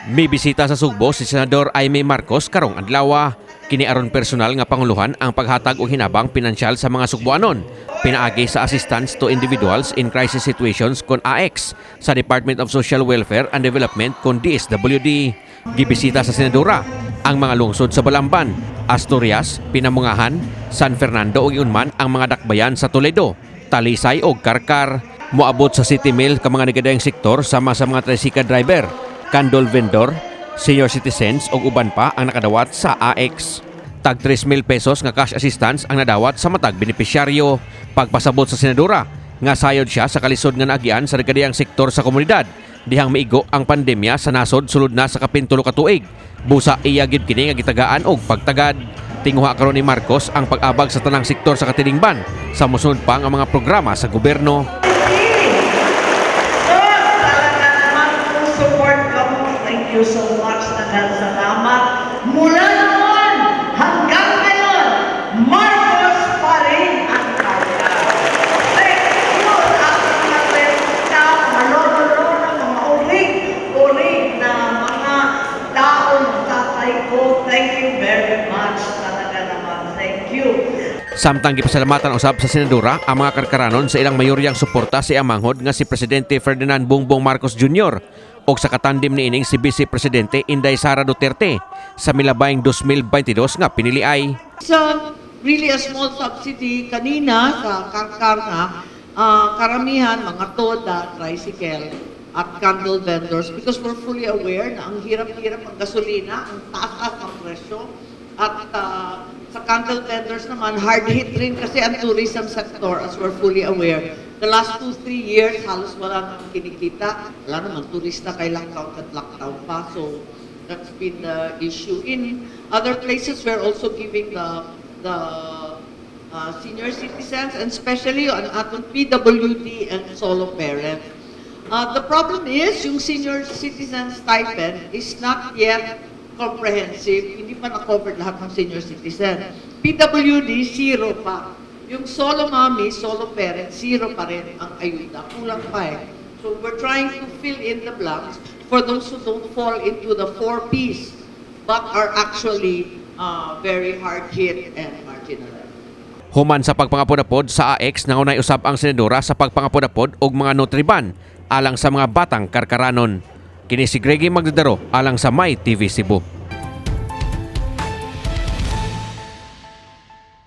May bisita sa Sugbo si Senador Aimee Marcos karong adlaw. Kini aron personal nga panguluhan ang paghatag og hinabang pinansyal sa mga Sugboanon. Pinaagi sa Assistance to Individuals in Crisis Situations kon AX sa Department of Social Welfare and Development kon DSWD. Gibisita sa senadora ang mga lungsod sa Balamban, Asturias, Pinamungahan, San Fernando ug iunman ang mga dakbayan sa Toledo, Talisay ug Karkar. Moabot sa City Mill ka mga negadayang sektor sama sa mga tricycle driver, candle vendor, senior citizens ug uban pa ang nakadawat sa AX. Tag 3,000 pesos nga cash assistance ang nadawat sa matag benepisyaryo. Pagpasabot sa senadora nga sayod siya sa kalisod nga naagian sa negadayang sektor sa komunidad dihang maigo ang pandemya sa nasod sulod na sa kapintulo ka tuig. Busa iya gid kini nga gitagaan og pagtagad. Tinguha karon ni Marcos ang pag-abag sa tanang sektor sa katilingban sa mosunod pa ang mga programa sa gobyerno. Thank you so much. Salamat. Mula noon hanggang ngayon, Marcos pa rin ang kanya. Thank you sa mga presita, malolo ng mga urig na mga taong tatay ko. Thank you very much. Talaga naman. Thank you. Samtang gipasalamatan usab sa senadora ang mga karkaranon sa ilang mayoryang suporta sa manghod nga si Presidente Ferdinand Bongbong Marcos Jr. o sa katandim niining si Vice Presidente Inday Sara Duterte sa milabayng 2022 nga piniliay. It's really a small subsidy kanina sa Karkar nga karamihan mga toda, tricycle at candle vendors because we're fully aware na ang hirap-hirap ang gasolina, ang taas ang presyo at sa candle vendors naman hard hit rin kasi ang tourism sector as we're fully aware. The last 2-3 years, halos wala nang kinikita. Wala naman, turista kay lockdown at lockdown pa. So, that's been the issue. In other places, we're also giving the senior citizens, and especially on atong PWD and solo parent. The problem is, yung senior citizen stipend is not yet comprehensive. Hindi pa na-covered lahat ng senior citizen. PWD, zero pa. Yung solo mommy, solo parent, zero pa rin ang ayuda. Kulang pa eh. So we're trying to fill in the blanks for those who don't fall into the 4 Ps but are actually very hard hit and marginalized. Human sa pagpangapod-apod sa AX nangunay usab ang senadora sa pagpangapod-apod og mga Nutriban alang sa mga batang karkaranon. Kini si Greggy Magdadaro alang sa My TV Cebu.